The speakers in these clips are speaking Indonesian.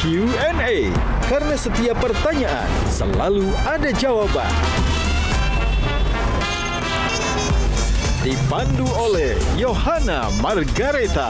Q&A. Karena setiap pertanyaan selalu ada jawaban. Dipandu oleh Yohana Margareta.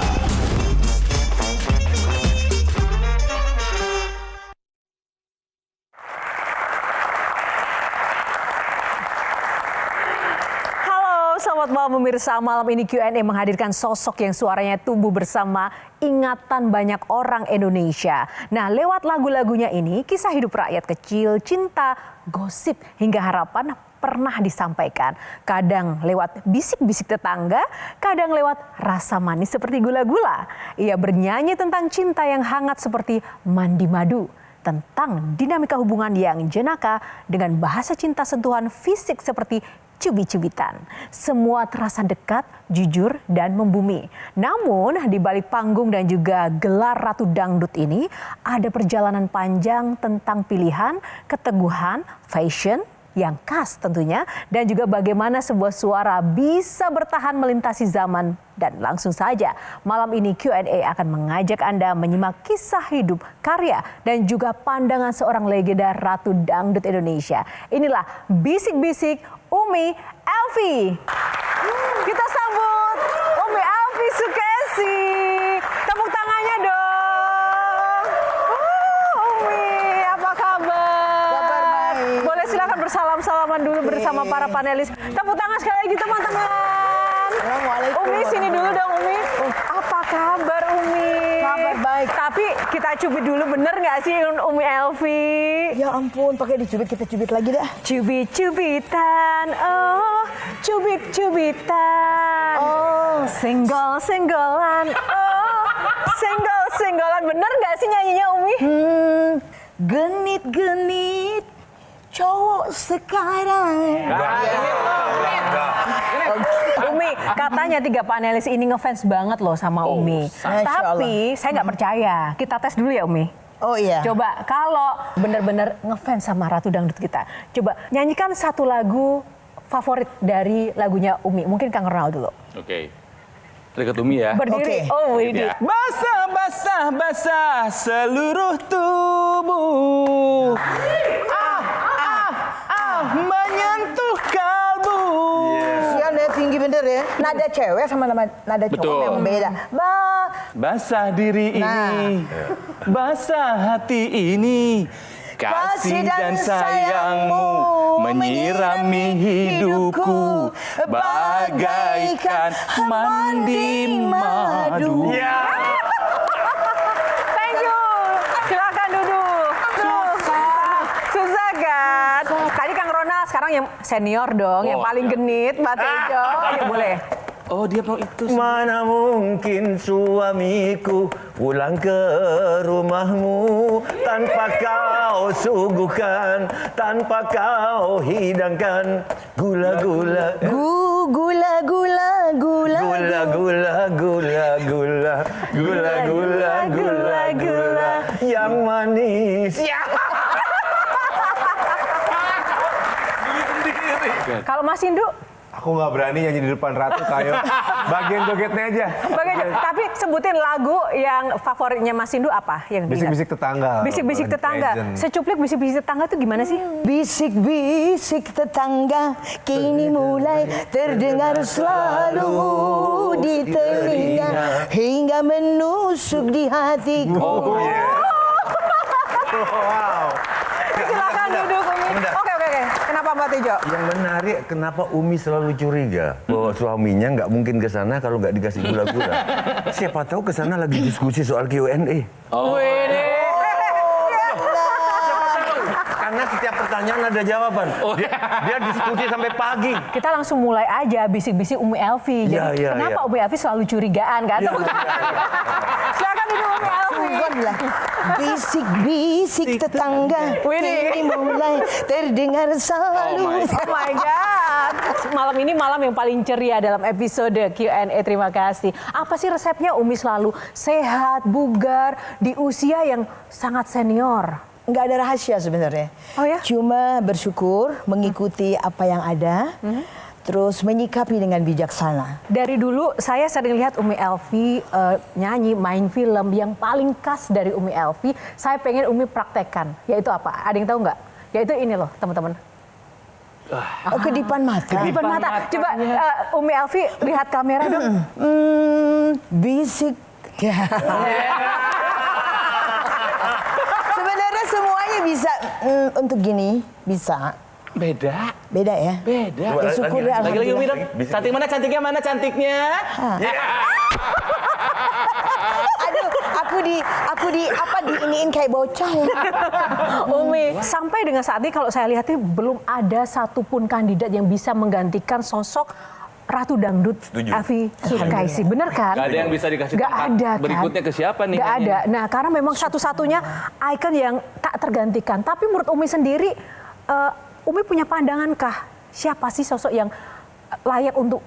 Selamat malam pemirsa, malam ini Q&A menghadirkan sosok yang suaranya tumbuh bersama ingatan banyak orang Indonesia. Nah, lewat lagu-lagunya ini, kisah hidup rakyat kecil, cinta, gosip, hingga harapan pernah disampaikan. Kadang lewat bisik-bisik tetangga, kadang lewat rasa manis seperti gula-gula. Ia bernyanyi tentang cinta yang hangat seperti mandi madu. Tentang dinamika hubungan yang jenaka dengan bahasa cinta sentuhan fisik seperti cubit-cubitan. Semua terasa dekat, jujur, dan membumi. Namun, di balik panggung dan juga gelar Ratu Dangdut ini, ada perjalanan panjang tentang pilihan, keteguhan, fashion, yang khas tentunya, dan juga bagaimana sebuah suara bisa bertahan melintasi zaman. Dan langsung saja, malam ini Q&A akan mengajak Anda menyimak kisah hidup, karya, dan juga pandangan seorang legenda Ratu Dangdut Indonesia. Inilah Bisik-Bisik Umi Elvi. Kita sambut Umi Elvi Sukesi. Tepuk tangannya dong. Umi, apa kabar? Kabar baik. Boleh silakan bersalam-salaman dulu bersama para panelis. Tepuk tangan sekali lagi teman-teman. Assalamualaikum. Umi sini dulu dong Umi. Apa kabar Umi? Kabar baik. Tapi kita cubit dulu, bener nggak sih Umi Elvi? Ya ampun, pakai dicubit, kita cubit lagi dah. Cubit-cubitan, oh cubit-cubitan, Oh, senggol-senggolan, oh senggol-senggolan. Bener nggak sih nyanyinya Umi? genit-genit cowok sekarang. Umi, katanya 3 panelis ini ngefans banget loh sama Umi. Masya Tapi saya nggak percaya. Kita tes dulu ya Umi. Oh iya. Coba kalau benar-benar ngefans sama Ratu Dangdut kita, coba nyanyikan satu lagu favorit dari lagunya Umi. Mungkin Kang Ronald dulu. Oke. Dekat Umi ya. Berdiri. Oke. Oh, ini. Basah, basah, basah seluruh tubuh. Menyentuh kalbu. Sian ya, tinggi bener ya. Nada cewek sama nada cowok Betul. memang beda. Basah diri ini, basah hati ini. Kasih dan sayangmu menyirami hidupku bagaikan mandi madu. Thank you. Silakan duduk. Susah kan? Tadi Kang Ronald, sekarang yang senior dong, yang paling genit, Mbak Tejo. Ya boleh. Oh dia mau itu. Mana mungkin suamiku pulang ke rumahmu tanpa kau suguhkan, tanpa kau hidangkan gula-gula. Gula-gula, Gula-gula, gula-gula, gula-gula, gula-gula yang manis. Kalau Mas Indu, Aku nggak berani nyanyi di depan Ratu, Tayo. Bagian jogetnya aja. tapi sebutin lagu yang favoritnya Mas Indu apa? Yang diingat? Bisik-bisik tetangga. Bisik-bisik tetangga. Legend. Secuplik bisik-bisik tetangga tuh gimana sih? bisik-bisik tetangga kini mulai terdengar selalu di telinga hingga menusuk di hatiku. Silakan duduk Umi. Oke. Kenapa Mbak Tejo? Yang menarik, kenapa Umi selalu curiga bahwa suaminya nggak mungkin ke sana kalau nggak dikasih gula-gula. Siapa tahu ke sana lagi diskusi soal Q&A. Karena setiap pertanyaan ada jawaban. Dia diskusi sampai pagi. Kita langsung mulai aja bisik-bisik Umi Elvi. Jadi Iya, kenapa iya. Umi Elvi selalu curigaan kan? Silakan duduk Umi Elvi. Sungguh lah. Bisik-bisik tetangga kini mulai terdengar selalu. Oh my God. Malam ini malam yang paling ceria dalam episode Q&A. Terima kasih. Apa sih resepnya Umi selalu sehat, bugar, di usia yang sangat senior? Nggak ada rahasia sebenarnya. Oh ya? Cuma bersyukur mengikuti apa yang ada. terus menyikapi dengan bijaksana. Dari dulu saya sering lihat Umi Elvi nyanyi, main film. Yang paling khas dari Umi Elvi, saya pengen Umi praktekkan. Yaitu apa? Ada yang tahu nggak? Yaitu ini loh teman-teman. Oh, kedipan mata. Kedipan mata. Coba Umi Elvi lihat kamera dong. Bisik. Sebenarnya semuanya bisa untuk gini, bisa. Beda. Beda ya? Beda. Ya, syukur ya, Lagi-lagi Umi dong. Bisa. Cantik mana cantiknya, mana cantiknya? Aduh, aku diiniin kayak bocah ya. Umi, sampai dengan saat ini kalau saya lihat ini belum ada satupun kandidat yang bisa menggantikan sosok Ratu Dangdut Setuju. Elvi Sukaisi. Bener kan? Gak ada yang bisa dikasih Gak tempat ada kan? berikutnya ke siapa nih? Gak kayaknya? ada. Nah, karena memang satu-satunya ikon yang tak tergantikan. Tapi menurut Umi sendiri, Umi punya pandangankah siapa sih sosok yang layak untuk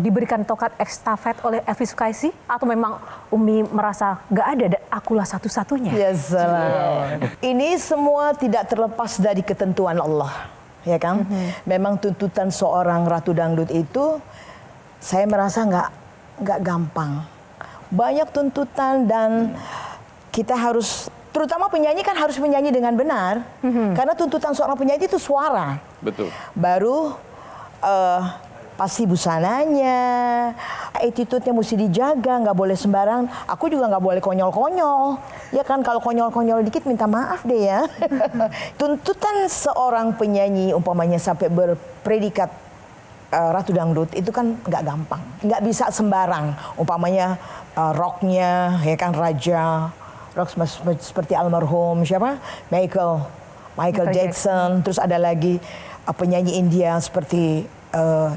diberikan tongkat estafet oleh Elvi Sukaisi? Atau memang Umi merasa gak ada, akulah satu-satunya? Ya salam. Ini semua tidak terlepas dari ketentuan Allah, ya kan? Memang tuntutan seorang Ratu Dangdut itu, saya merasa nggak gampang. Banyak tuntutan dan kita harus, terutama penyanyi kan harus menyanyi dengan benar, karena tuntutan seorang penyanyi itu suara. Betul. Baru pasti busananya, attitude-nya mesti dijaga, nggak boleh sembarang. Aku juga nggak boleh konyol-konyol. Ya kan, kalau konyol-konyol dikit minta maaf deh ya. Tuntutan seorang penyanyi umpamanya sampai berpredikat Ratu Dangdut itu kan nggak gampang. Nggak bisa sembarang. Umpamanya rocknya, ya kan, raja. Rock seperti almarhum siapa? Michael Jackson. Terus ada lagi penyanyi India seperti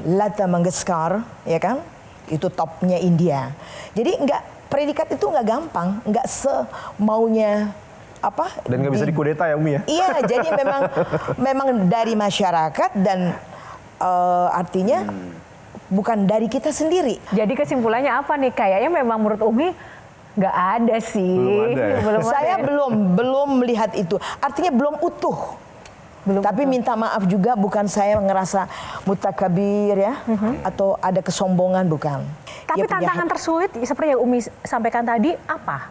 Lata Mangeshkar, ya kan? Itu topnya India. Jadi predikat itu nggak gampang, nggak semaunya apa? Dan nggak bisa dikudeta ya Umi ya? Iya, jadi memang dari masyarakat dan artinya bukan dari kita sendiri. Jadi kesimpulannya apa nih? Kayaknya memang menurut Umi nggak ada sih. Belum ada ya? Saya belum melihat itu. Artinya belum utuh. Tapi minta maaf juga, bukan saya ngerasa mutakabir ya, atau ada kesombongan, bukan. Tapi tantangan tersulit seperti yang Umi sampaikan tadi apa?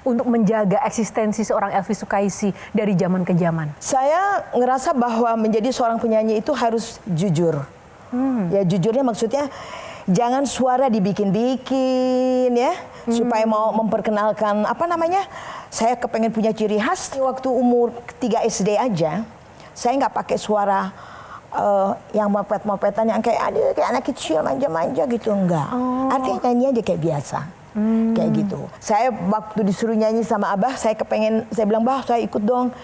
Untuk menjaga eksistensi seorang Elvi Sukaisi dari zaman ke zaman. Saya ngerasa bahwa menjadi seorang penyanyi itu harus jujur. Ya jujurnya maksudnya jangan suara dibikin-bikin ya, supaya mau memperkenalkan apa namanya. Saya kepengen punya ciri khas waktu umur 3 SD aja. Saya nggak pakai suara yang mopet-mopetan yang kayak anak kecil manja-manja gitu, enggak. Artinya nyanyi aja kayak biasa. Kayak gitu. Saya waktu disuruh nyanyi sama Abah, saya bilang, "Bah, saya ikut dong."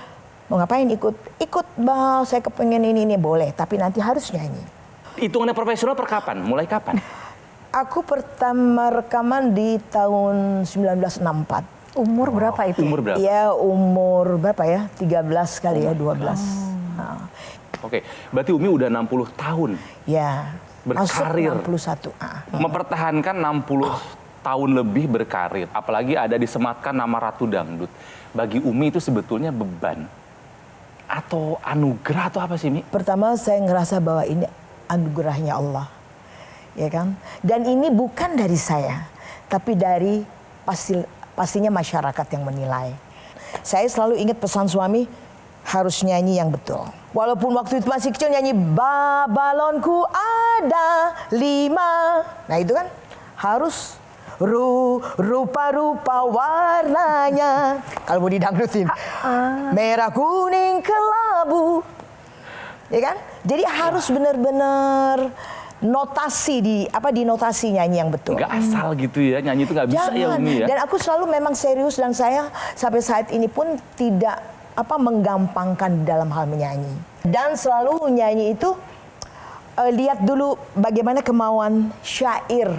Mau ngapain ikut? Ikut, Bah, saya kepengen ini boleh, tapi nanti harus nyanyi. Hitungannya profesional per kapan? Mulai kapan? Aku pertama rekaman di tahun 1964. Umur berapa itu? Umur berapa? Iya, umur berapa ya? 13 kali ya, 12. Nah, Oke, berarti Umi udah 60 tahun ya. berkarir. Masuk 61. Mempertahankan 60 tahun lebih berkarir. Apalagi ada disematkan nama Ratu Dangdut. Bagi Umi itu sebetulnya beban. Atau anugerah atau apa sih, Mi? Pertama saya ngerasa bahwa ini anugerahnya Allah. Ya kan? Dan ini bukan dari saya, tapi dari pastinya masyarakat yang menilai. Saya selalu ingat pesan suami, harus nyanyi yang betul. Walaupun waktu itu masih kecil nyanyi balonku ada 5. Nah itu kan harus rupa-rupa warnanya. Kalau mau didangdutin. Merah, kuning, kelabu. Ya kan? Jadi harus benar-benar notasi di notasi nyanyi yang betul. Nggak asal gitu ya, nyanyi itu nggak bisa ya Umi ya. Dan aku selalu memang serius dan saya sampai saat ini pun tidak menggampangkan dalam hal menyanyi. Dan selalu nyanyi itu lihat dulu bagaimana kemauan syair,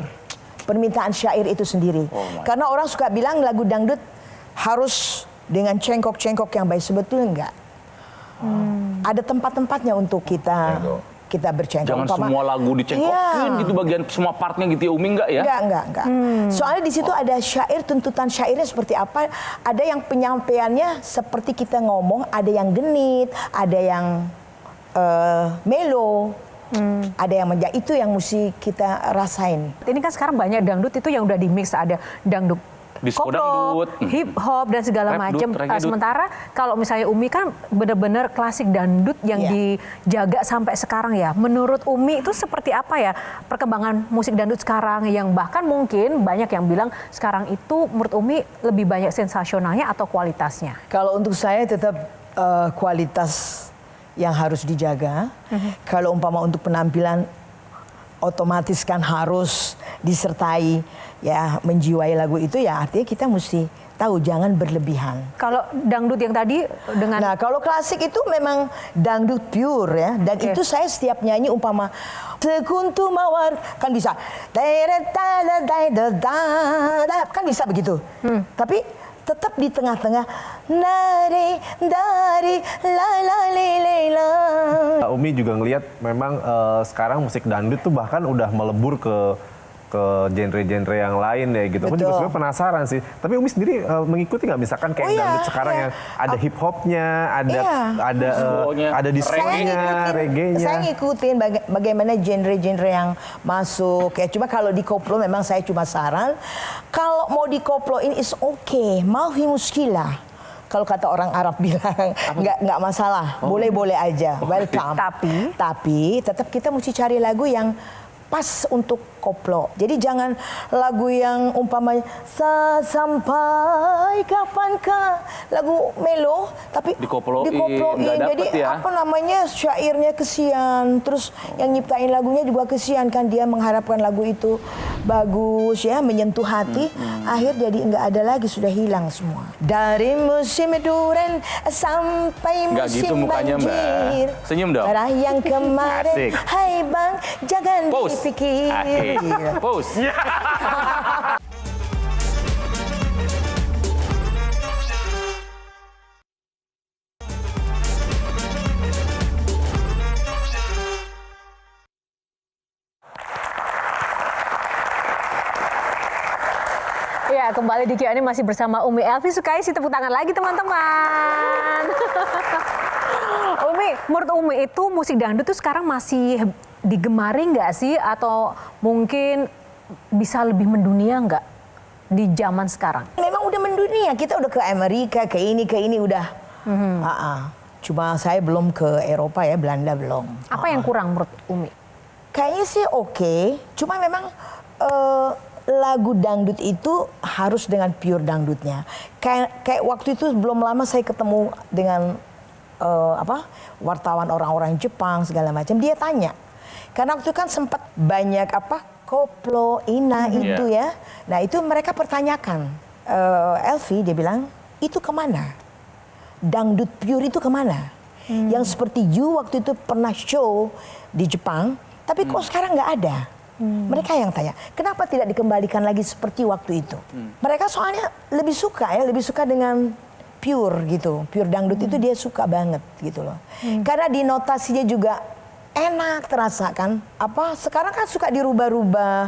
permintaan syair itu sendiri. Karena orang suka bilang lagu dangdut harus dengan cengkok-cengkok yang baik, sebetulnya enggak. Ada tempat-tempatnya untuk kita bercengkok. Jangan semua lagu dicengkokin gitu bagian semua partnya gitu ya Umi, enggak ya? Enggak. Soalnya di situ ada syair, tuntutan syairnya seperti apa. Ada yang penyampaiannya seperti kita ngomong, ada yang genit, ada yang melo. Ada yang itu yang mesti kita rasain. Ini kan sekarang banyak dangdut itu yang udah di mix, ada dangdut Disco koplo, dangdut, hip hop dan segala Rap macam. dut, reggae dut. Sementara kalau misalnya Umi kan benar-benar klasik dangdut yang Iya. dijaga sampai sekarang ya. Menurut Umi itu seperti apa ya perkembangan musik dangdut sekarang, yang bahkan mungkin banyak yang bilang sekarang itu menurut Umi lebih banyak sensasionalnya atau kualitasnya? Kalau untuk saya tetap kualitas yang harus dijaga. Kalau umpama untuk penampilan otomatis kan harus disertai ya menjiwai lagu itu, ya artinya kita mesti tahu jangan berlebihan. Kalau dangdut yang tadi dengan Nah kalau klasik itu memang dangdut pure ya, dan Oke. itu saya setiap nyanyi umpama sekuntu mawar kan bisa, kan bisa begitu. Tapi tetap di tengah-tengah dari la la le le la. Umi juga ngelihat memang sekarang musik dangdut tuh bahkan udah melebur ke genre-genre yang lain ya gitu. Aku juga Betul. sebenarnya penasaran sih. Tapi Umi sendiri mengikuti nggak misalkan kayak Oh iya, dangdut sekarang iya. yang ada hip hopnya, ada Iya. ada disco-nya, reggae-nya. Saya ngikutin bagaimana genre-genre yang masuk ya. Cuma kalau di koplo memang saya cuma saran, kalau mau di koplo ini is okay, mau muskilah. Kalau kata orang Arab bilang nggak masalah, boleh-boleh aja, welcome. Tapi tetap kita mesti cari lagu yang pas untuk koplo. Jadi jangan lagu yang umpamanya sampai kapankah, lagu melo tapi Dikoploin, dikoploin. nggak dapet Jadi ya. apa namanya, syairnya kesian, terus yang nyiptain lagunya juga kesian kan, dia mengharapkan lagu itu bagus ya, menyentuh hati. Akhir jadi nggak ada lagi, sudah hilang semua. Dari musim durian sampai Nggak musim gitu mukanya, Mbak. banjir. Senyum dong. Merah yang kemarin, Asik. hai bang, jangan Pose. dipikir. Asik. Pose. Ya, kembali di Q&A masih bersama Umi Elvi Sukaisi. Tepuk tangan lagi teman-teman. Umi, menurut Umi itu musik dangdut tuh sekarang masih digemari nggak sih? Atau mungkin bisa lebih mendunia nggak di zaman sekarang? Memang udah mendunia, kita udah ke Amerika, ke ini udah. Cuma saya belum ke Eropa ya, Belanda belum. Apa yang kurang menurut Umi? Kayaknya sih oke, cuma memang lagu dangdut itu harus dengan pure dangdutnya. Kayak waktu itu belum lama saya ketemu dengan wartawan orang-orang Jepang segala macam. Dia tanya, karena waktu itu kan sempat banyak koplo, ina itu ya. Nah itu mereka pertanyakan, Elvi dia bilang, itu kemana? Dangdut pure itu kemana? Yang seperti you waktu itu pernah show di Jepang, tapi kok sekarang nggak ada? Mereka yang tanya, kenapa tidak dikembalikan lagi seperti waktu itu? Mereka soalnya lebih suka dengan pure gitu. Pure dangdut itu dia suka banget gitu loh. Karena di notasinya juga enak terasa kan. Sekarang kan suka dirubah-rubah.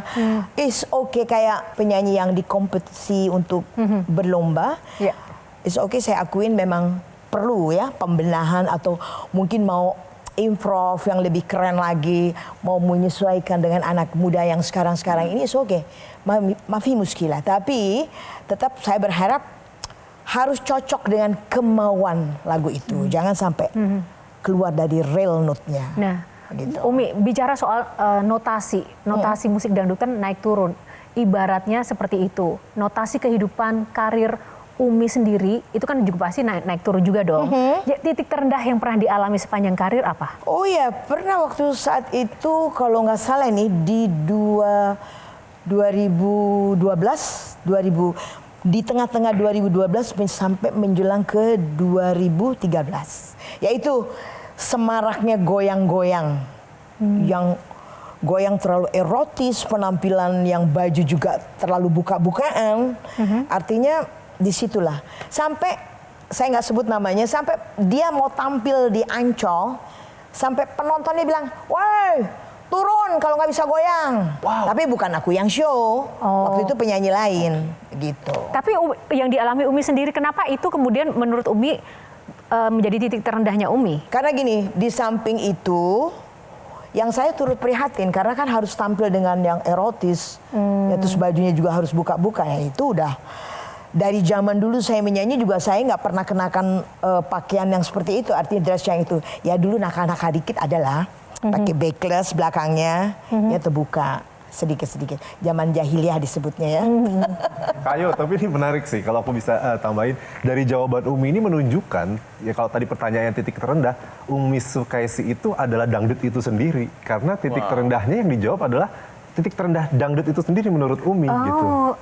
Is okay kayak penyanyi yang di kompetisi untuk berlomba. Yeah. Is okay, saya akuin memang perlu ya pembenahan atau mungkin mau improv yang lebih keren lagi, mau menyesuaikan dengan anak muda yang sekarang-sekarang ini, is okay. Mafi muskilah. Tapi tetap saya berharap harus cocok dengan kemauan lagu itu. Jangan sampai keluar dari real note-nya. Nah, gitu. Umi bicara soal notasi musik dangdut kan naik turun. Ibaratnya seperti itu. Notasi kehidupan, karir Umi sendiri itu kan juga pasti naik turun juga dong. Ya, titik terendah yang pernah dialami sepanjang karir apa? Oh ya, pernah waktu saat itu kalau nggak salah nih di 2012, di tengah-tengah 2012 sampai menjelang ke 2013. Yaitu semaraknya goyang-goyang. Yang goyang terlalu erotis, penampilan yang baju juga terlalu buka-bukaan. Artinya disitulah. Sampai, saya nggak sebut namanya, sampai dia mau tampil di Ancol, sampai penontonnya bilang, woi turun kalau nggak bisa goyang. Tapi bukan aku yang show, waktu itu penyanyi lain gitu. Tapi yang dialami Umi sendiri, kenapa itu kemudian menurut Umi menjadi titik terendahnya Umi? Karena gini, di samping itu yang saya turut prihatin karena kan harus tampil dengan yang erotis, ya, terus bajunya juga harus buka-buka, ya itu udah dari zaman dulu saya menyanyi juga saya nggak pernah kenakan pakaian yang seperti itu, artinya dress yang itu. Ya dulu nakal-nakal dikit adalah pakai backless belakangnya, ya terbuka sedikit-sedikit. Zaman jahiliyah disebutnya ya. Kayo, tapi ini menarik sih kalau aku bisa tambahin. Dari jawaban Umi ini menunjukkan, ya kalau tadi pertanyaan titik terendah, Umi Sukaisi itu adalah dangdut itu sendiri. Karena titik terendahnya yang dijawab adalah titik terendah dangdut itu sendiri menurut Umi gitu.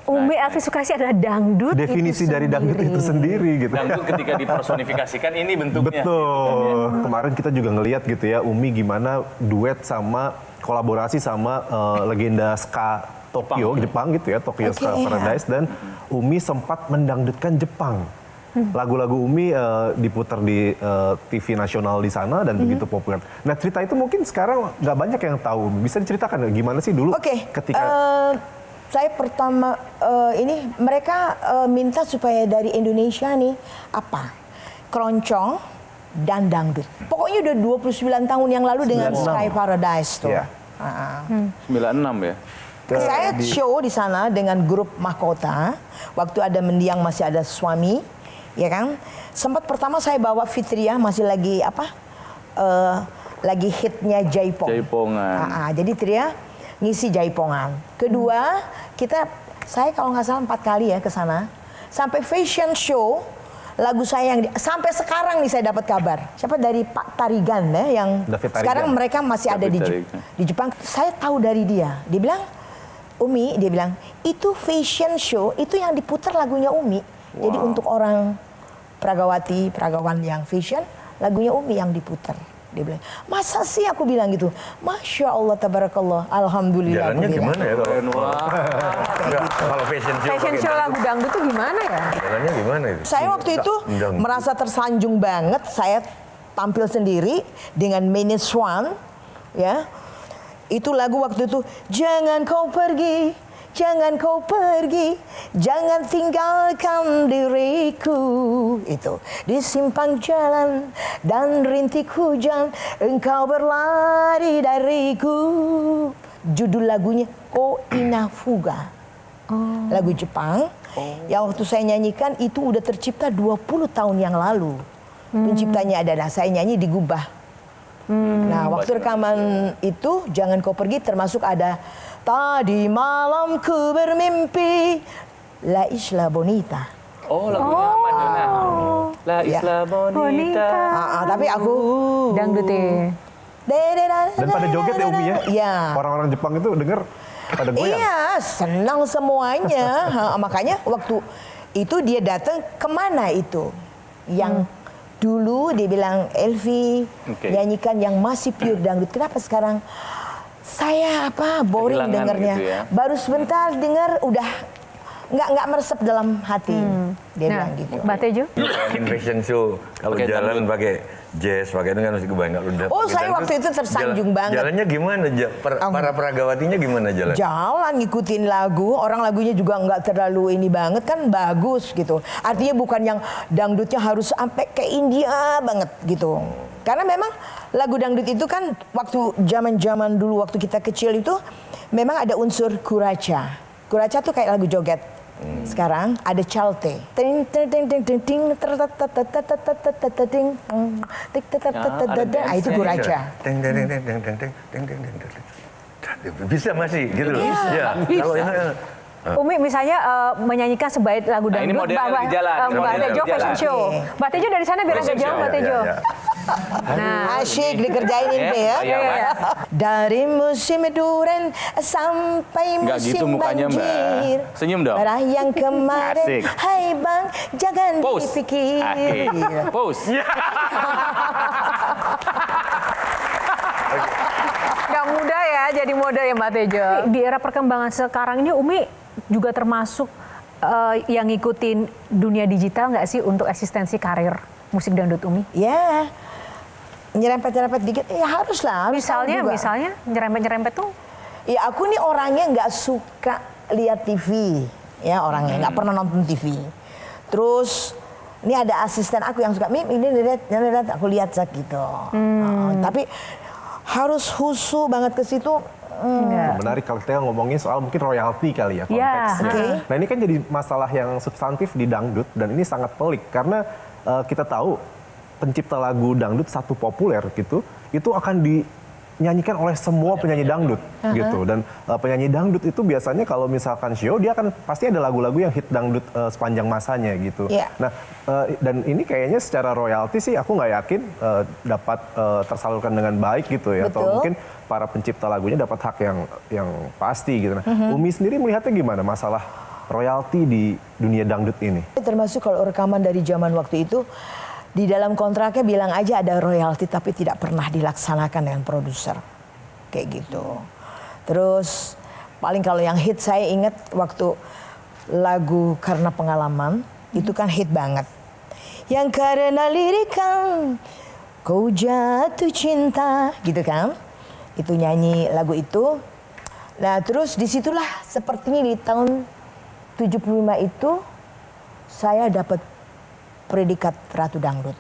Umi Elvi Sukaisi adalah dangdut Definisi itu dari dangdut itu sendiri gitu. Dangdut ketika dipersonifikasikan ini bentuknya. Betul. Kemarin kita juga ngelihat gitu ya, Umi gimana duet sama kolaborasi sama legenda ska Tokyo, Jepang gitu ya, Tokyo Ska Paradise, dan Umi sempat mendangdutkan Jepang. Lagu-lagu Umi diputar di TV nasional di sana dan begitu populer. Nah cerita itu mungkin sekarang nggak banyak yang tahu. Bisa diceritakan gimana sih dulu ketika... Saya pertama ini mereka minta supaya dari Indonesia nih apa? Keroncong dan dangdut. Pokoknya udah 29 tahun yang lalu dengan 96. Sky Paradise tuh. Iya. 96 ya. Saya show di sana dengan grup Mahkota. Waktu ada mendiang masih ada suami, ya kan? Sempat pertama saya bawa Fitria masih lagi apa? Lagi hitnya Jaipong. Jaipongan. Jadi Tria ngisi Jaipongan. Kedua, saya kalau nggak salah 4 kali ya ke sana. Sampai fashion show, lagu saya yang sampai sekarang nih saya dapat kabar. Siapa dari Pak Tarigan ya, yang David Tarigan. sekarang mereka masih ada di Jepang. Saya tahu dari dia. Dia bilang, Umi, dia bilang, itu fashion show, itu yang diputar lagunya Umi. Jadi untuk orang peragawan yang fashion, lagunya Umi yang diputar. Dia bilang, masa sih aku bilang gitu? Masya Allah, tabarakallah, alhamdulillah. Jalannya gimana ya kalau fashion show lagu dangdut itu gimana ya? Jalannya gimana itu? Saya waktu itu merasa tersanjung banget. Saya tampil sendiri dengan Mini Swan, ya. Itu lagu waktu itu, jangan kau pergi, jangan kau pergi, jangan tinggalkan diriku. Itu di simpang jalan dan rintik hujan, engkau berlari dariku. Judul lagunya Ko Ina Fuga. Lagu Jepang yang waktu saya nyanyikan itu udah tercipta 20 tahun yang lalu. Penciptanya adalah saya nyanyi di Gubah. Nah waktu rekaman itu Jangan Kau Pergi termasuk ada Tadi malam ku bermimpi La Isla Bonita. Oh lagunya apa Dona? La Isla Bonita. Tapi aku Dangdutnya. Dan pada joget ya Umi ya? Iya. Orang-orang Jepang itu denger pada goyang. Iya, senang semuanya. Makanya waktu itu dia datang, kemana itu? Yang dulu dia bilang, Elvi nyanyikan yang masih pure dangdut. Kenapa sekarang saya boring kehilangan dengernya? gitu ya? Baru sebentar dengar udah nggak meresap dalam hati. Dia bilang gitu. Mbak Tejo? Bayangin fashion show kalau Pakai jalan dangdut. pakai jazz, pakai itu kan masih kebayang kalau udah. Oh, pakai saya dangdut, waktu itu tersanjung banget. Jalannya gimana? Para peragawatinya gimana jalan? Jalan ngikutin lagu, orang lagunya juga nggak terlalu ini banget kan, bagus gitu. Artinya bukan yang dangdutnya harus sampai ke India banget gitu. Karena memang lagu dangdut itu kan waktu zaman dulu waktu kita kecil itu memang ada unsur kuraca. Kuraca tuh kayak lagu joget. Sekarang ada calte. Ting ting ting ting ting ting ting itu kuraca. Teng teng teng teng teng teng teng teng teng. Bisa masih gitu loh. Ya. Kalau ini Umi misalnya menyanyikan sebaik lagu Nah, ini dangdut, modelnya lagi jalan, ini Mbak modelnya Tejo lagi fashion jalan. show. Mbak Tejo dari sana biar agak Fashion jauh show. Mbak Tejo. Nah, asyik dikerjain ini ya. Iya. Dari musim duren sampai Nggak gitu musim mukanya, Mbak. banjir. Senyum dong. Merah yang kemarin, Asik. hai bang, jangan Pose. dipikir. Asik. Pose. Gak mudah ya jadi model ya Mbak Tejo. Di era perkembangan sekarang ini Umi juga termasuk yang ngikutin dunia digital nggak sih untuk eksistensi karir musik dangdut Umi? Ya, nyerempet-nyerempet dikit, ya harus lah. Misalnya nyerempet-nyerempet tuh? Ya aku nih orangnya nggak suka lihat TV, ya orangnya nggak pernah nonton TV. Terus ini ada asisten aku yang suka, ini lihat, aku lihat gitu. Tapi harus khusyuk banget ke situ. Menarik kalau kita ngomongin soal mungkin royalti kali ya konteksnya. Oke. Nah ini kan jadi masalah yang substantif di dangdut dan ini sangat pelik karena kita tahu pencipta lagu dangdut satu populer gitu itu akan dinyanyikan oleh semua penyanyi dangdut gitu dan penyanyi dangdut itu biasanya kalau misalkan show dia akan pasti ada lagu-lagu yang hit dangdut sepanjang masanya gitu. Iya. Nah dan ini kayaknya secara royalti sih aku nggak yakin dapat tersalurkan dengan baik gitu ya Betul. atau mungkin para pencipta lagunya dapat hak yang pasti gitu. Nah, Umi sendiri melihatnya gimana masalah royalti di dunia dangdut ini? Termasuk kalau rekaman dari zaman waktu itu, di dalam kontraknya bilang aja ada royalti tapi tidak pernah dilaksanakan dengan produser. Kayak gitu. Terus paling kalau yang hit saya ingat waktu lagu Karena Pengalaman, itu kan hit banget. Yang karena lirikan kau jatuh cinta, gitu kan. Itu nyanyi lagu itu. Nah terus disitulah sepertinya di tahun 75 itu saya dapat predikat Ratu Dangdut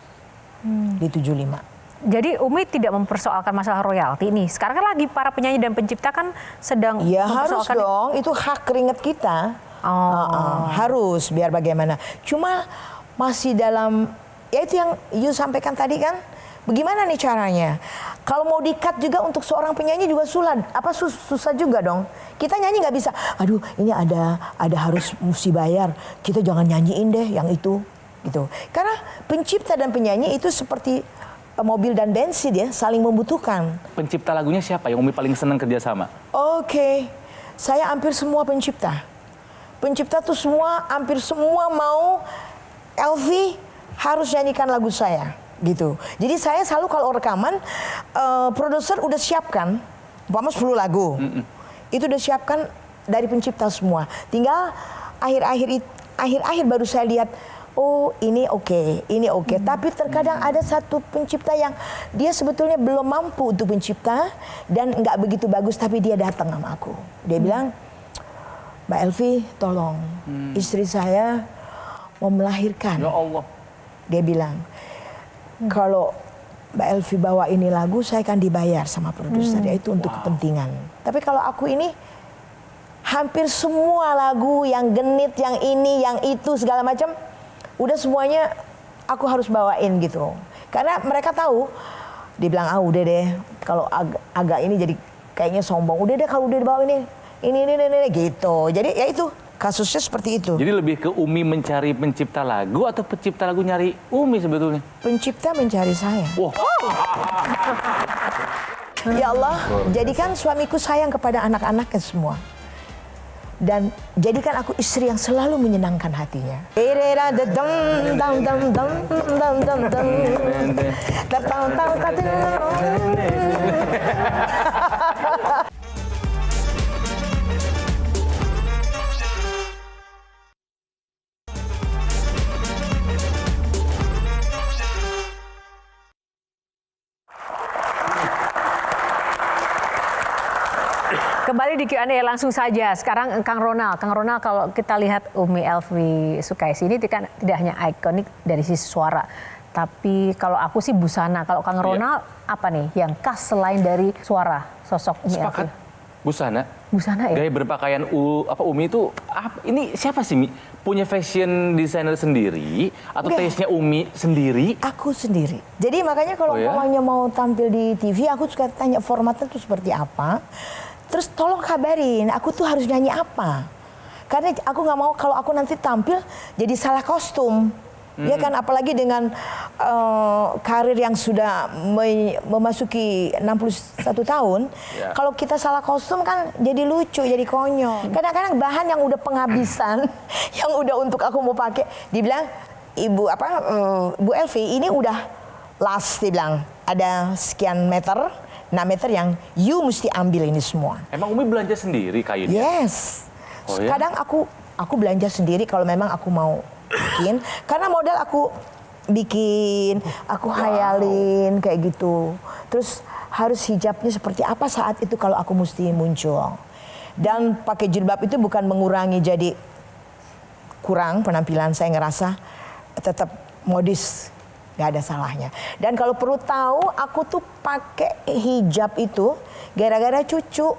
di 75. Jadi Umi tidak mempersoalkan masalah royalti nih. Sekarang kan lagi para penyanyi dan pencipta kan sedang Ya harus mempersoalkan. dong, itu hak keringat kita. Harus biar bagaimana. Cuma masih dalam, ya itu yang you sampaikan tadi kan. Bagaimana nih caranya? Kalau mau di-cut juga untuk seorang penyanyi juga susah juga dong. Kita nyanyi nggak bisa. Aduh, ini ada harus mesti bayar. Kita jangan nyanyiin deh yang itu, gitu. Karena pencipta dan penyanyi itu seperti mobil dan bensin ya, saling membutuhkan. Pencipta lagunya siapa yang Umi paling senang kerjasama? Oke, saya hampir semua pencipta. Pencipta tuh hampir semua mau Elvi harus nyanyikan lagu saya. Gitu. Jadi saya selalu kalau rekaman produser udah siapkan umpama 10 lagu. Itu udah siapkan dari pencipta semua. Tinggal akhir baru saya lihat oh ini oke. Tapi terkadang ada satu pencipta yang dia sebetulnya belum mampu untuk pencipta dan nggak begitu bagus tapi dia datang sama aku. Dia bilang, Mbak Elvi tolong istri saya mau melahirkan. Ya Allah. Dia bilang, kalau Mbak Elvi bawa ini lagu, saya akan dibayar sama produser, yaitu untuk kepentingan. Tapi kalau aku ini, hampir semua lagu yang genit, yang ini, yang itu, segala macam, udah semuanya aku harus bawain gitu. Karena mereka tahu, dia bilang, udah deh, kalau agak ini jadi kayaknya sombong. Udah deh kalau udah dibawa ini gitu. Jadi ya itu. Kasusnya seperti itu. Jadi lebih ke Umi mencari pencipta lagu atau pencipta lagu nyari Umi sebetulnya? Pencipta mencari saya. Wah. Ya Allah, jadikan suamiku sayang kepada anak-anaknya semua. Dan jadikan aku istri yang selalu menyenangkan hatinya. Kembali di Q&A langsung saja. Sekarang Kang Ronald kalau kita lihat Umi Elvi Sukaisi ini kan tidak hanya ikonik dari sisi suara, tapi kalau aku sih busana. Kalau Kang Ronald apa nih yang khas selain dari suara sosok Umi Elvi? Sepakat. Busana ya. Gaya berpakaian Umi itu ini siapa sih Mi? Punya fashion designer sendiri atau taste-nya Umi sendiri? Aku sendiri. Jadi makanya kalau umpamanya mau tampil di TV, aku suka tanya formatnya tuh seperti apa. Terus tolong kabarin, aku tuh harus nyanyi apa. Karena aku nggak mau kalau aku nanti tampil jadi salah kostum. Ya kan, apalagi dengan karir yang sudah memasuki 61 tahun. Kalau kita salah kostum kan jadi lucu, jadi konyol. Kadang-kadang bahan yang udah penghabisan, yang udah untuk aku mau pakai, dibilang, Bu Elvi ini udah last, dibilang. Ada sekian meter, 6 meter yang you mesti ambil ini semua. Emang Umi belanja sendiri kainnya? Yes. Oh, ya? Kadang aku belanja sendiri kalau memang aku mau bikin. Karena modal aku bikin, aku hayalin kayak gitu. Terus harus hijabnya seperti apa saat itu kalau aku mesti muncul. Dan pakai jilbab itu bukan mengurangi jadi kurang penampilan, saya ngerasa tetap modis. nggak ada salahnya. Dan kalau perlu tahu, aku tuh pakai hijab itu gara-gara cucu.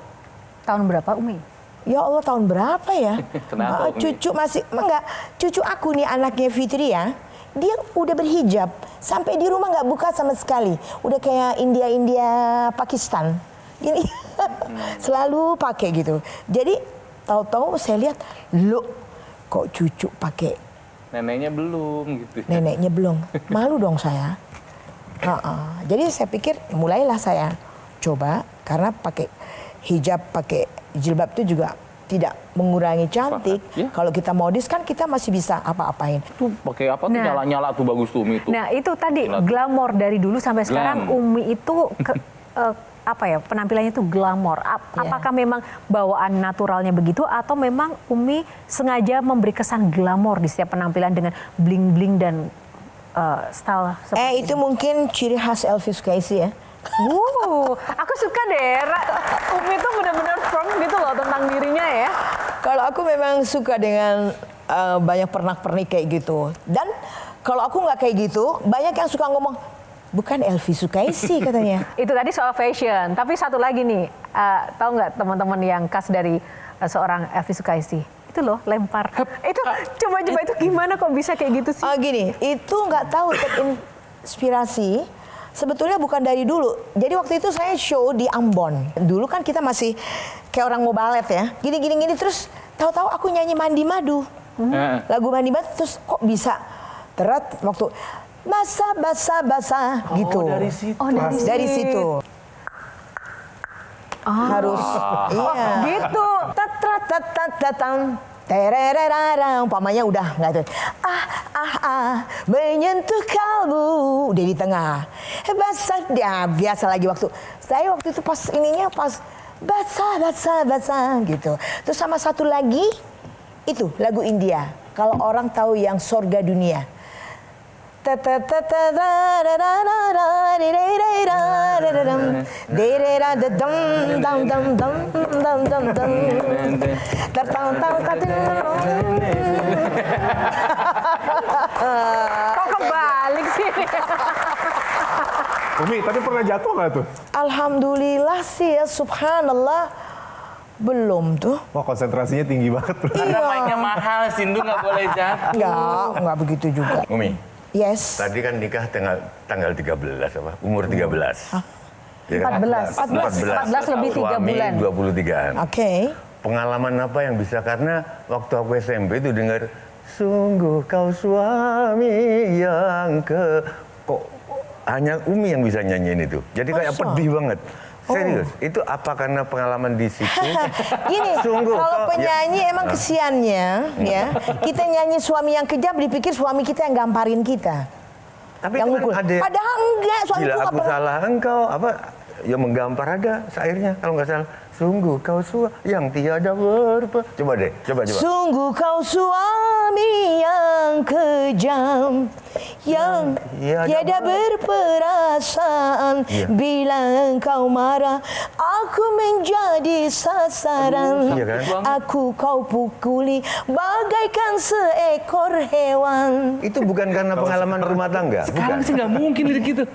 Tahun berapa Umi? Ya Allah, tahun berapa ya? Kenapa, Umi? Cucu masih enggak. Cucu aku nih, anaknya Fitri ya, dia udah berhijab sampai di rumah nggak buka sama sekali. Udah kayak India Pakistan. Gini. Selalu pakai gitu. Jadi tahu-tahu saya lihat, loh kok cucu pakai, Neneknya belum gitu. neneknya belum. Malu dong saya. Jadi saya pikir mulailah saya coba, karena pakai hijab, pakai jilbab itu juga tidak mengurangi cantik. Iya. Kalau kita modis kan kita masih bisa apa-apain. Tuh pakai apa tuh Nah. nyala-nyala tuh bagus tuh Umi tuh. Nah itu tadi Gila tuh. glamor dari dulu sampai sekarang Glam. Umi itu apa ya, penampilannya itu glamor. Iya. Apakah memang bawaan naturalnya begitu atau memang Umi sengaja memberi kesan glamor di setiap penampilan dengan bling-bling dan style seperti Itu mungkin ciri khas Elvi Sukaisi ya. aku suka deh. Umi tuh benar-benar firm gitu loh tentang dirinya ya. Kalau aku memang suka dengan banyak pernak-pernik kayak gitu. Dan kalau aku nggak kayak gitu, banyak yang suka ngomong, bukan Elvi Sukaisi katanya. Itu tadi soal fashion. Tapi satu lagi nih, tahu nggak teman-teman yang khas dari seorang Elvi Sukaisi? Itu loh, lempar. Itu coba itu gimana kok bisa kayak gitu sih? Gini, itu nggak tahu terinspirasi. Sebetulnya bukan dari dulu. Jadi waktu itu saya show di Ambon. Dulu kan kita masih kayak orang mau balet ya. Gini terus tahu-tahu aku nyanyi Mandi Madu. Lagu Mandi Madu terus kok bisa teret waktu basah gitu. Dari situ. Dari situ. Harus iya. Gitu. Tatang terererarang, umpamanya udah nggak tuh. Menyentuh kalbu udah di tengah. Basah dia biasa lagi waktu itu pas ininya pas basah gitu. Terus sama satu lagi itu lagu India. Kalau orang tahu yang Sorga Dunia. Kok kebalik sih? Umi, tapi pernah jatuh nggak tuh? Alhamdulillah sih ya, subhanallah. Belum tuh. Wah, konsentrasinya tinggi banget. Karena mic-nya mahal, Sindu nggak boleh jatuh. Enggak begitu juga. Umi, Yes. tadi kan nikah tanggal 13 apa? Umur 13. Ya kan? 14 lebih 3 Suami bulan. 23-an. Oke. Pengalaman apa yang bisa, karena waktu aku SMP itu dengar sungguh kau suami yang kok hanya Umi yang bisa nyanyiin itu. Jadi kayak Masa? pedih banget. Serius, itu apa karena pengalaman di situ? Gini, Sungguh, kalau kok- penyanyi emang kesiannya, ya. Kita nyanyi suami yang kejam, dipikir suami kita yang gamparin kita. Tapi Yang itu mukul. kan ada. Padahal enggak, suami Bila itu nggak aku pernah. salah engkau, apa ya menggampar ada syairnya kalau nggak salah. Sungguh kau yang tiada Coba deh, coba. Sungguh kau suami yang kejam, yang tiada berperasaan. Iya. Bila engkau marah, aku menjadi sasaran. Iya kan? Aku kau pukuli bagaikan seekor hewan. Itu bukan karena pengalaman rumah tangga, Sekarang bukan. sih nggak mungkin lirik gitu.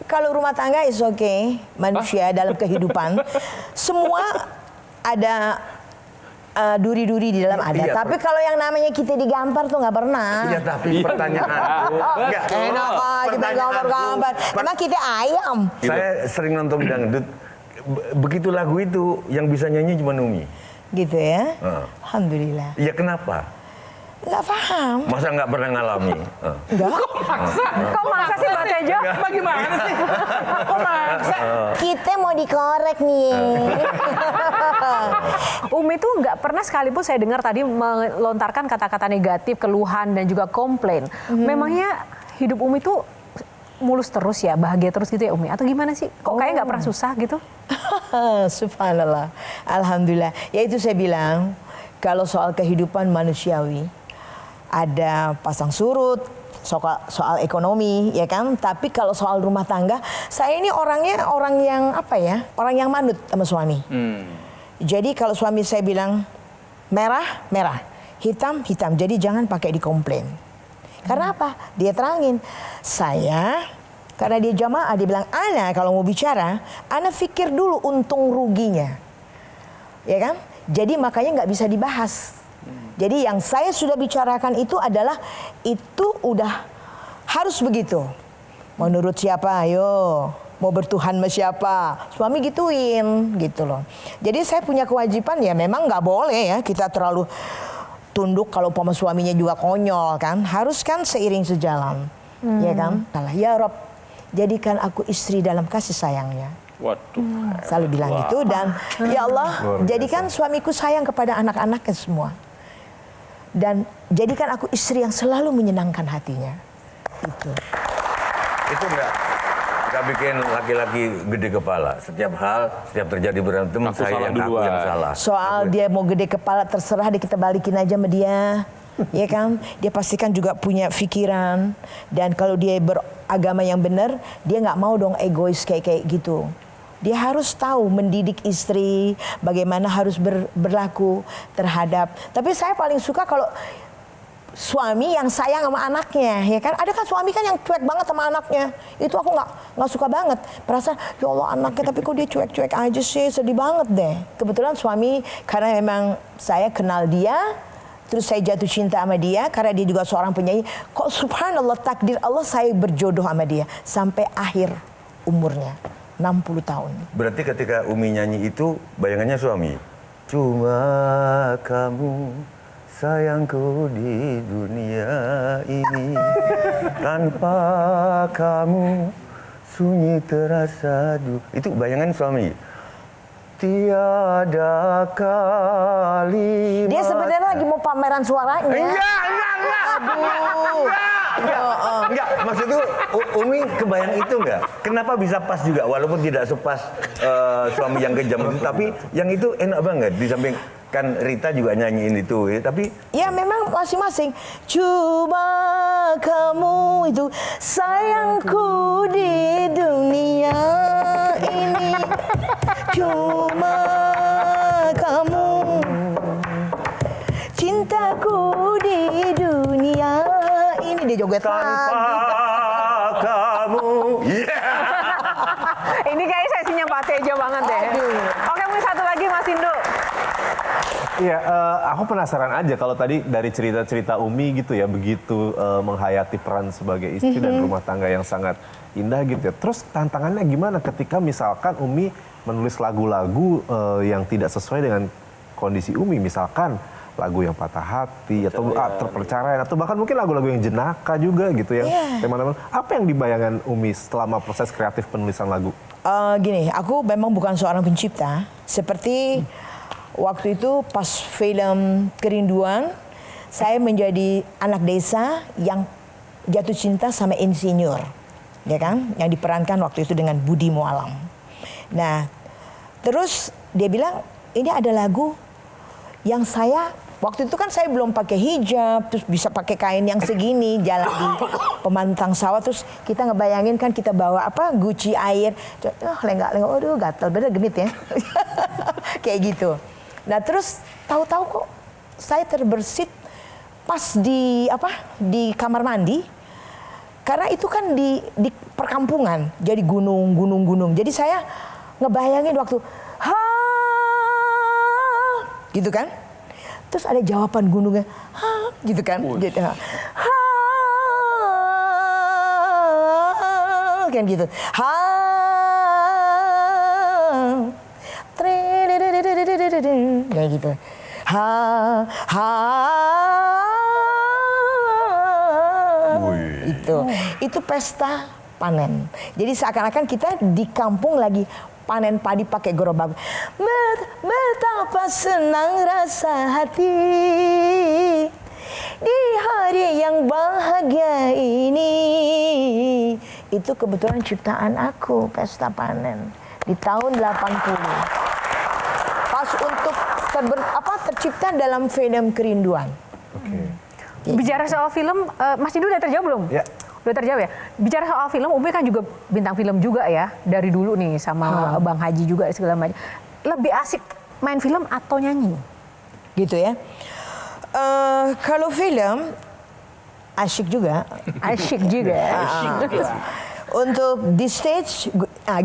Kalau rumah tangga is okay, manusia dalam kehidupan semua ada duri-duri di dalam ada. Iya, Tapi kalau yang namanya kita digampar tuh nggak pernah. Iya, tapi pertanyaanku enggak. Enak aja main gambar-gambar. Emang kita ayam. Saya sering nonton dangdut. Begitu lagu itu yang bisa nyanyi cuma Umi. Gitu ya. Ah. Alhamdulillah. Iya, kenapa? Nggak paham. Masa nggak pernah ngalami? Enggak. Kok maksa sih Mbak Tejo? Bagaimana sih? Kok maksa? Kita mau dikorek nih. Umi tuh nggak pernah sekalipun saya dengar tadi melontarkan kata-kata negatif, keluhan dan juga komplain. Memangnya hidup Umi tuh mulus terus ya, bahagia terus gitu ya Umi? Atau gimana sih? Kok kayak nggak pernah susah gitu? Subhanallah. Alhamdulillah. Ya itu saya bilang, kalau soal kehidupan manusiawi, ada pasang surut, soal ekonomi, ya kan? Tapi kalau soal rumah tangga, saya ini orangnya orang yang apa ya? Orang yang manut sama suami. Jadi kalau suami saya bilang merah, merah, hitam, hitam. Jadi jangan pakai dikomplain. Karena apa? Dia terangin, karena dia jamaah, dia bilang, ana kalau mau bicara, ana pikir dulu untung ruginya. Ya kan? Jadi makanya nggak bisa dibahas. Jadi yang saya sudah bicarakan itu adalah, itu udah harus begitu. Menurut siapa? Ayo. Mau bertuhan sama siapa? Suami gituin, gitu loh. Jadi saya punya kewajiban, ya memang nggak boleh ya kita terlalu tunduk kalau umpama suaminya juga konyol kan. Harus kan seiring sejalan. Ya kan? Ya Rob, jadikan aku istri dalam kasih sayangnya. Waduh. Selalu bilang gitu. Dan ya Allah, jadikan suamiku sayang kepada anak-anaknya semua. Dan jadikan aku istri yang selalu menyenangkan hatinya. Itu nggak bikin laki-laki gede kepala. Setiap hal, setiap terjadi berantem, Aku saya salah yang aku duluan. yang salah. Soal dia mau gede kepala terserah deh, kita balikin aja sama dia. Ya kan? Dia pastikan juga punya pikiran. Dan kalau dia beragama yang benar, dia nggak mau dong egois kayak gitu. Dia harus tahu mendidik istri, bagaimana harus berlaku terhadap. Tapi saya paling suka kalau suami yang sayang sama anaknya, ya kan? Ada kan suami kan yang cuek banget sama anaknya. Itu aku nggak suka banget. Perasaan, ya Allah anaknya tapi kok dia cuek-cuek aja sih, sedih banget deh. Kebetulan suami, karena memang saya kenal dia, terus saya jatuh cinta sama dia, karena dia juga seorang penyanyi. Kok subhanallah takdir Allah saya berjodoh sama dia sampai akhir umurnya. 60 tahun. Berarti ketika Umi nyanyi itu, bayangannya suami. Cuma kamu sayangku di dunia ini. Tanpa kamu sunyi terasa itu bayangan suami. Tiada kalimat. Dia sebenarnya lagi mau pameran suaranya. Enggak. Aduh. Enggak, maksudku Umi kebayang itu enggak? Kenapa bisa pas juga walaupun tidak sepas suami yang kejam itu, tapi yang itu enak banget di samping kan Rita juga nyanyiin itu ya, tapi ya memang masing-masing. Coba kamu itu sayangku di dunia ini. Cuma kamu cintaku di dunia ini. Dia joget tanpa lagi. kamu. Ini kayaknya sesinya Pak Tejo banget deh. Oke, mungkin satu lagi Mas Indo. Iya, aku penasaran aja kalau tadi dari cerita-cerita Umi gitu ya, begitu menghayati peran sebagai istri dan rumah tangga yang sangat indah gitu ya. Terus tantangannya gimana ketika misalkan Umi menulis lagu-lagu yang tidak sesuai dengan kondisi Umi, misalkan lagu yang patah hati atau terperceraian atau bahkan mungkin lagu-lagu yang jenaka juga gitu ya. Teman-teman, apa yang dibayangkan Umi selama proses kreatif penulisan lagu? Gini, aku memang bukan seorang pencipta. Seperti waktu itu pas film Kerinduan, saya menjadi anak desa yang jatuh cinta sama insinyur, ya kan? Yang diperankan waktu itu dengan Budi Mualam. Nah, terus dia bilang ini ada lagu yang saya waktu itu kan saya belum pakai hijab, terus bisa pakai kain yang segini, jalan di pemantang sawah, terus kita ngebayangin kan kita bawa apa guci air, lenggak-lenggak, aduh gatal, bener genit ya, kayak gitu. Nah terus tahu-tahu kok saya terbersit pas di kamar mandi, karena itu kan di perkampungan, jadi gunung. Jadi saya ngebayangin waktu gitu kan. Terus ada jawaban gunungnya, gitu kan, gitu, kan gitu, kayak gitu, itu pesta panen. Jadi seakan-akan kita di kampung lagi panen padi pakai gerobak. Betapa senang rasa hati di hari yang bahagia ini. Itu kebetulan ciptaan aku, pesta panen di tahun 80. Pas untuk tercipta dalam film Kerinduan. Bicara soal film, Mas Indo udah terjawab belum? Ya. Udah terjawab ya? Bicara soal film, Umi kan juga bintang film juga ya. Dari dulu nih sama Bang Haji juga segala macam. Lebih asik main film atau nyanyi? Gitu ya. Kalau film, Asyik juga. Asyik juga. Untuk di stage,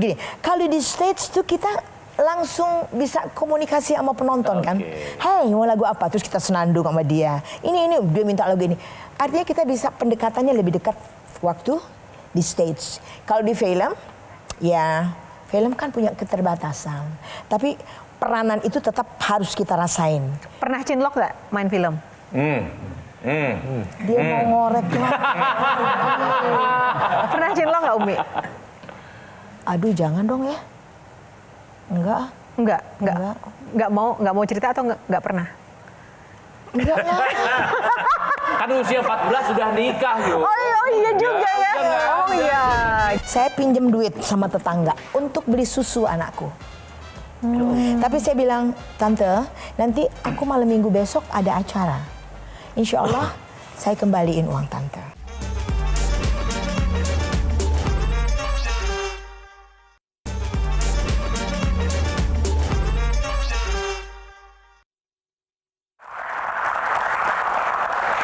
gini, kalau di stage tuh kita langsung bisa komunikasi sama penonton kan. Hey, mau lagu apa? Terus kita senandung sama dia. Ini dia minta lagu ini. Artinya kita bisa pendekatannya lebih dekat waktu di stage. Kalau di film, ya film kan punya keterbatasan. Tapi peranan itu tetap harus kita rasain. Pernah cinlok nggak main film? Dia mau ngorek. Pernah cinlok nggak Umi? Aduh, jangan dong ya. Enggak. Nggak mau cerita atau nggak pernah? Enggak lah. Kan usia 14 sudah nikah, yuk. Oh iya juga ya. Oh iya. Saya pinjam duit sama tetangga untuk beli susu anakku. Tapi saya bilang, Tante, nanti aku malam minggu besok ada acara. Insya Allah saya kembaliin uang Tante.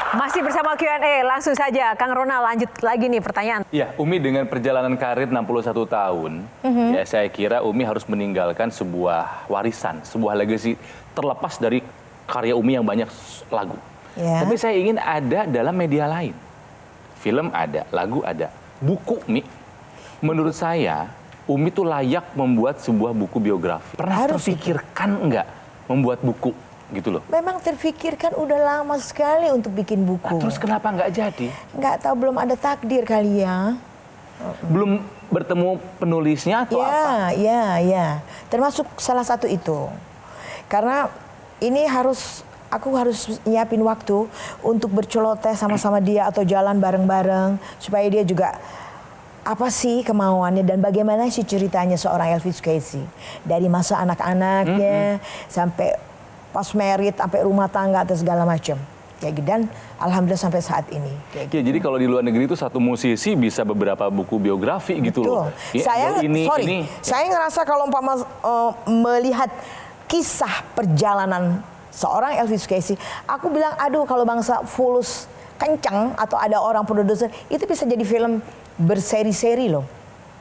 Masih bersama Q&A, langsung saja Kang Ronald lanjut lagi nih pertanyaan. Ya, Umi dengan perjalanan karir 61 tahun, ya saya kira Umi harus meninggalkan sebuah warisan, sebuah legacy terlepas dari karya Umi yang banyak lagu. Ya. Tapi saya ingin ada dalam media lain. Film ada, lagu ada. Buku, Mi. Menurut saya, Umi tuh layak membuat sebuah buku biografi. Pernah Harus terpikirkan enggak membuat buku gitu loh? Memang terfikirkan udah lama sekali untuk bikin buku. Nah, terus kenapa nggak jadi? Nggak tahu, belum ada takdir kali ya. Belum bertemu penulisnya atau apa? Ya. Termasuk salah satu itu. Karena ini aku harus nyiapin waktu untuk berceloteh sama-sama dia atau jalan bareng-bareng supaya dia juga apa sih kemauannya dan bagaimana sih ceritanya seorang Elvis Casey dari masa anak-anaknya sampai pas merit, sampai rumah tangga atau segala macam. Kayak gitu, dan alhamdulillah sampai saat ini. Kayak gitu. Ya, jadi kalau di luar negeri itu satu musisi bisa beberapa buku biografi gitu loh. Betul. Saya ngerasa kalau umpama melihat kisah perjalanan seorang Elvis Casey, aku bilang aduh kalau bangsa Fulus kencang atau ada orang produser itu bisa jadi film berseri-seri loh.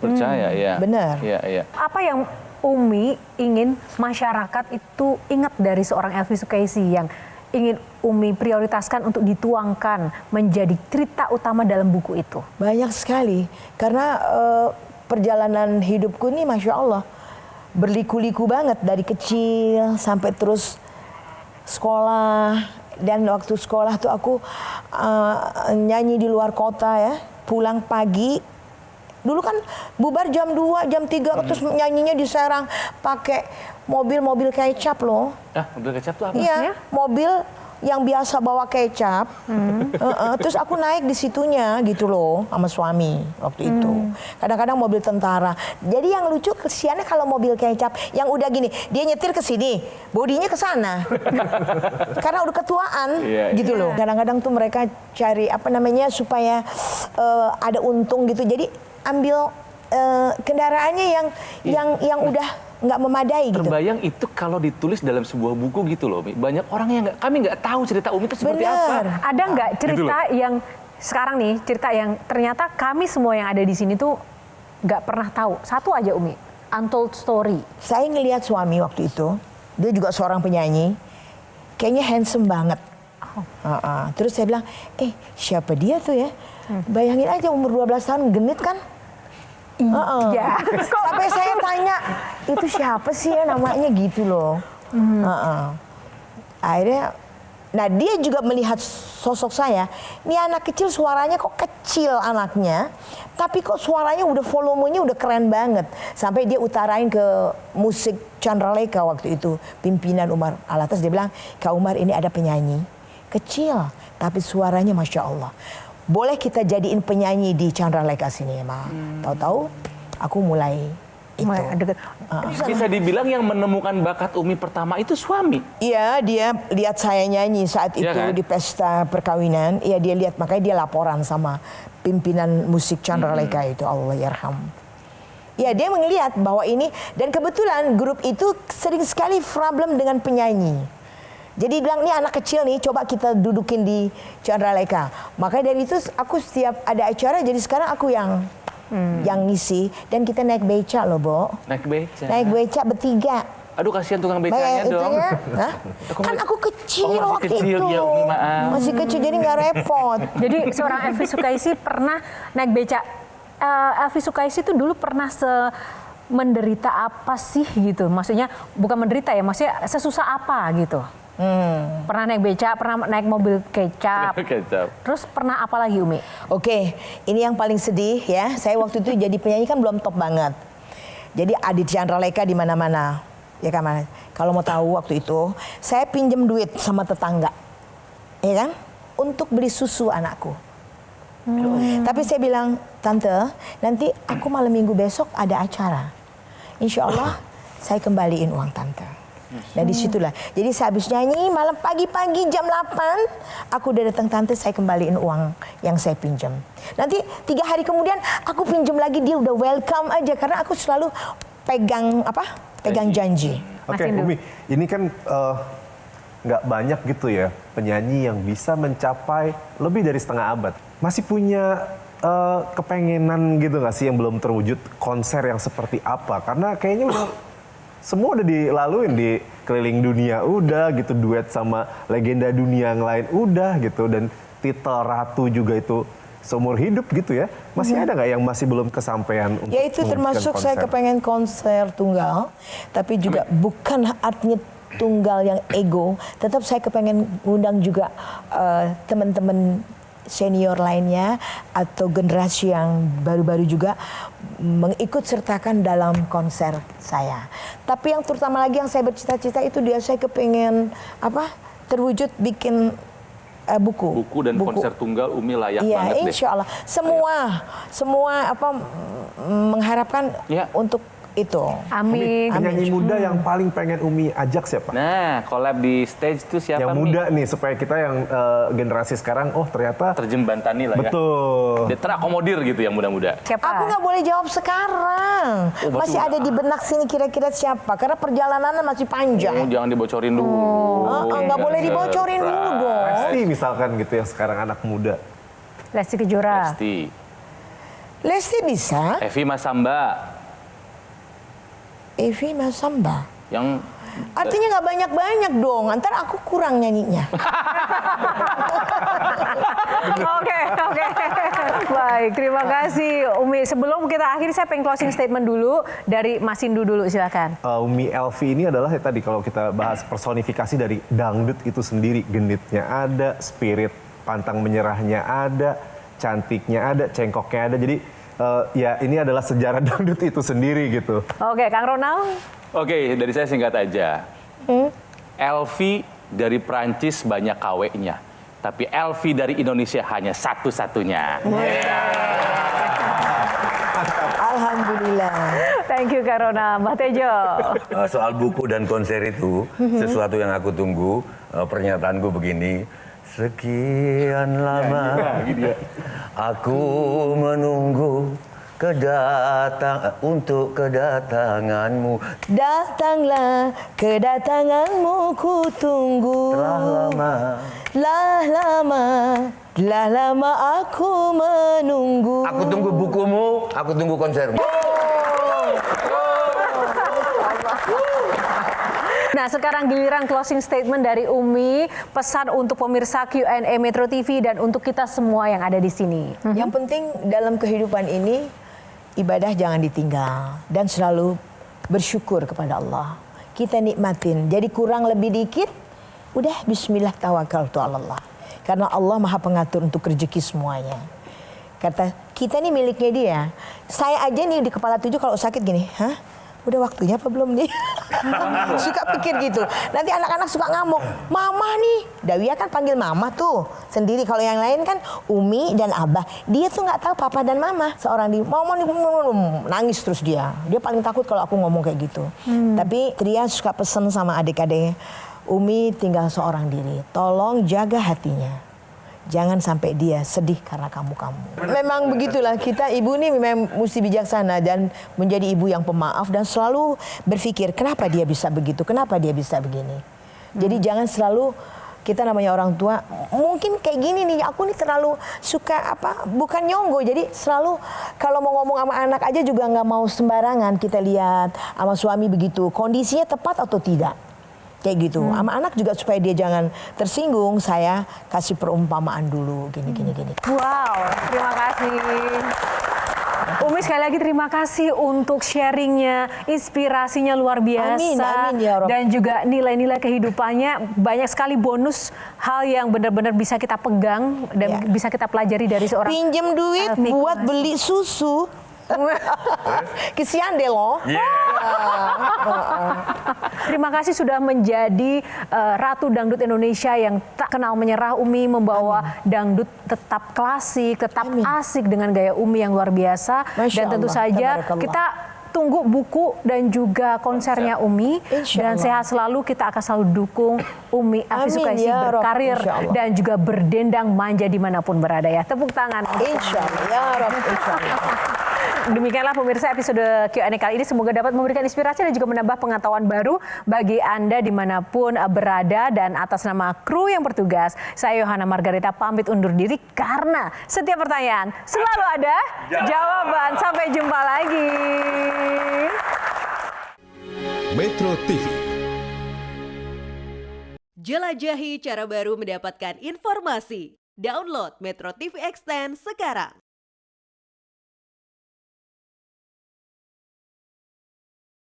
Percaya ya. Benar. Ya. Apa yang Umi ingin masyarakat itu ingat dari seorang Elvis Casey yang ingin Umi prioritaskan untuk dituangkan menjadi cerita utama dalam buku itu? Banyak sekali, karena perjalanan hidupku ini Masya Allah berliku-liku banget dari kecil sampai terus sekolah. Dan waktu sekolah tuh aku nyanyi di luar kota ya, pulang pagi. Dulu kan bubar jam 2, jam 3, terus nyanyinya di Serang pakai mobil-mobil kecap loh. Mobil kecap tuh apa? Iya, mobil yang biasa bawa kecap. Terus aku naik di situnya gitu loh sama suami waktu itu. Kadang-kadang mobil tentara. Jadi yang lucu kesiannya kalau mobil kecap yang udah gini, dia nyetir ke sini, bodinya ke sana. Karena udah ketuaan gitu loh. Kadang-kadang tuh mereka cari apa namanya supaya ada untung gitu. Jadi ambil kendaraannya yang udah nggak memadai gitu. Terbayang itu kalau ditulis dalam sebuah buku gitu loh, Mi. Banyak orang yang kami nggak tahu cerita Umi itu seperti apa. Ada nggak cerita gitu yang sekarang nih, cerita yang ternyata kami semua yang ada di sini tuh nggak pernah tahu. Satu aja Umi, untold story. Saya ngelihat suami waktu itu, dia juga seorang penyanyi, kayaknya handsome banget. Terus saya bilang, siapa dia tuh ya? Bayangin aja umur 12 tahun genit kan? Iya. Sampai saya tanya, itu siapa sih ya namanya gitu loh. Akhirnya, nah dia juga melihat sosok saya. Ini anak kecil suaranya kok kecil anaknya, tapi kok suaranya udah volumenya udah keren banget. Sampai dia utarain ke musik Chandra Lekha waktu itu, pimpinan Umar Alatas, dia bilang, Kak Umar ini ada penyanyi kecil, tapi suaranya Masya Allah. Boleh kita jadiin penyanyi di Chandra Lekha sini, Ma. Tahu-tahu aku mulai itu. Bisa dibilang yang menemukan bakat Umi pertama itu suami. Iya, dia lihat saya nyanyi saat itu kan? di pesta perkawinan. Iya, dia lihat, makanya dia laporan sama pimpinan musik Chandra Lekha itu, Allah yarham. Ya, dia melihat bahwa ini, dan kebetulan grup itu sering sekali problem dengan penyanyi. Jadi bilang, ini anak kecil nih, coba kita dudukin di Chandralekha. Makanya dari itu aku setiap ada acara, jadi sekarang aku yang ngisi. Dan kita naik beca loh, Bo. Naik beca. Naik beca bertiga. Aduh, kasihan tukang becanya dong. Hah? Kan aku kecil masih waktu kecil, itu. ya, Umi, maaf. Masih kecil, jadi nggak repot. Jadi seorang Elvi Sukaisi pernah naik beca. Elvi Sukaisi itu dulu pernah menderita apa sih gitu? Maksudnya bukan menderita ya, maksudnya sesusah apa gitu? Pernah naik beca, pernah naik mobil kecap. Terus pernah apa lagi, Umi? Oke, ini yang paling sedih ya. Saya waktu itu jadi penyanyi kan belum top banget. Jadi Adit Chandralekha di mana-mana. Ya kan, kalau mau tahu waktu itu, saya pinjam duit sama tetangga. Ya kan? Untuk beli susu anakku. Tapi saya bilang, Tante, nanti aku malam minggu besok ada acara. Insya Allah saya kembaliin uang Tante. Dan disitulah. Jadi saya habis nyanyi malam pagi-pagi jam 8, aku udah datang, Tante, saya kembaliin uang yang saya pinjam. Nanti 3 hari kemudian aku pinjam lagi, dia udah welcome aja. Karena aku selalu pegang janji. Oke, Umi, ini kan nggak banyak gitu ya penyanyi yang bisa mencapai lebih dari setengah abad. Masih punya kepengenan gitu nggak sih yang belum terwujud, konser yang seperti apa? Karena kayaknya udah semua udah dilaluin di keliling dunia, udah gitu, duet sama legenda dunia yang lain, udah gitu, dan titel ratu juga itu seumur hidup gitu ya. Masih ada nggak yang masih belum kesampaian untuk Ya itu termasuk konser? saya kepengen konser tunggal, tapi juga bukan artinya tunggal yang ego. Tetap saya kepengen ngundang juga teman-teman senior lainnya atau generasi yang baru-baru juga mengikut sertakan dalam konser saya. Tapi yang terutama lagi yang saya bercita-cita itu saya kepengen terwujud bikin buku dan konser tunggal Umi layak iya, banget deh. insya Allah. Semua mengharapkan untuk itu. Amin. Penyanyi muda yang paling pengen Umi ajak siapa? Nah, collab di stage itu siapa, Yang Mi? muda nih, supaya kita yang generasi sekarang, oh ternyata Terjembantani lah ya. betul. Dia terakomodir gitu yang muda-muda. Siapa? Aku nggak boleh jawab sekarang. Oh, berarti masih ada di benak sini kira-kira siapa. Karena perjalanannya masih panjang. Oh, jangan dibocorin dulu. Nggak boleh dibocorin dulu dong. Lesti misalkan gitu yang sekarang anak muda. Lesti Kejora. Lesti bisa. Evi Masamba. Evi Masamba. Yang Artinya nggak banyak-banyak dong. Ntar aku kurang nyanyinya. Oke. Baik, terima kasih Umi. Sebelum kita akhiri, saya pengen closing statement dulu dari Mas Indu dulu, silakan. Umi Elvi ini adalah ya tadi kalau kita bahas personifikasi dari dangdut itu sendiri. Genitnya ada, spirit pantang menyerahnya ada, cantiknya ada, cengkoknya ada. Jadi ya ini adalah sejarah dangdut itu sendiri gitu. Oke, Kang Ronald. Oke, dari saya singkat aja. Elvi dari Prancis banyak KW-nya. Tapi Elvi dari Indonesia hanya satu-satunya. Alhamdulillah. Thank you, Kang Ronald. Mbak Tejo. Soal buku dan konser itu, sesuatu yang aku tunggu, pernyataanku begini. Sekian lama aku menunggu untuk kedatanganmu. Datanglah kedatanganmu ku tunggu. Telah lama aku menunggu. Aku tunggu bukumu, aku tunggu konsermu. Nah, sekarang giliran closing statement dari Umi, pesan untuk pemirsa Q&A Metro TV dan untuk kita semua yang ada di sini. Yang penting dalam kehidupan ini, ibadah jangan ditinggal dan selalu bersyukur kepada Allah. Kita nikmatin. Jadi kurang lebih dikit, udah bismillah tawakkaltu 'ala Allah. Karena Allah Maha Pengatur untuk rezeki semuanya. Kata kita nih miliknya dia. Saya aja nih di kepala 7 kalau sakit gini, udah waktunya apa belum nih? Suka pikir gitu. Nanti anak-anak suka ngamuk. Mama nih. Dawia kan panggil mama tuh sendiri. Kalau yang lain kan Umi dan Abah. Dia tuh nggak tahu papa dan mama. Seorang di mama nih nangis terus dia. Dia paling takut kalau aku ngomong kayak gitu. Tapi Tria suka pesen sama adik-adiknya. Umi tinggal seorang diri. Tolong jaga hatinya. Jangan sampai dia sedih karena kamu-kamu. Memang begitulah, kita ibu nih memang mesti bijaksana dan menjadi ibu yang pemaaf dan selalu berpikir kenapa dia bisa begitu, kenapa dia bisa begini. Jadi jangan selalu kita namanya orang tua, mungkin kayak gini nih, aku nih terlalu suka bukan nyonggo, jadi selalu kalau mau ngomong sama anak aja juga nggak mau sembarangan, kita lihat sama suami begitu, kondisinya tepat atau tidak, kayak gitu. Sama anak juga supaya dia jangan tersinggung, saya kasih perumpamaan dulu, gini. Wow, terima kasih. Umi sekali lagi terima kasih untuk sharingnya, inspirasinya luar biasa. Amin, ya Rob. Dan juga nilai-nilai kehidupannya, banyak sekali bonus hal yang benar-benar bisa kita pegang dan bisa kita pelajari dari seorang Pinjem duit Nicholas. buat beli susu. Kesian deh loh. Terima kasih sudah menjadi Ratu Dangdut Indonesia yang tak kenal menyerah. Umi membawa dangdut tetap klasik, tetap asik dengan gaya Umi yang luar biasa. Masya Dan tentu Allah, saja tabarakallah. kita tunggu buku dan juga konsernya Umi. Insya Dan Allah. sehat selalu, kita akan selalu dukung Umi Afi Amin, Sukaisi ya Rob, berkarir insya Allah. dan juga berdendang manja dimanapun berada ya. Tepuk tangan. Insya Allah, ya Rob, insya Allah. Demikianlah pemirsa episode Q&A kali ini. Semoga dapat memberikan inspirasi dan juga menambah pengetahuan baru bagi Anda dimanapun berada. Dan atas nama kru yang bertugas, saya Yohana Margarita pamit undur diri karena setiap pertanyaan selalu ada jawaban. Sampai jumpa lagi. Metro TV. Jelajahi cara baru mendapatkan informasi. Download Metro TV Extend sekarang.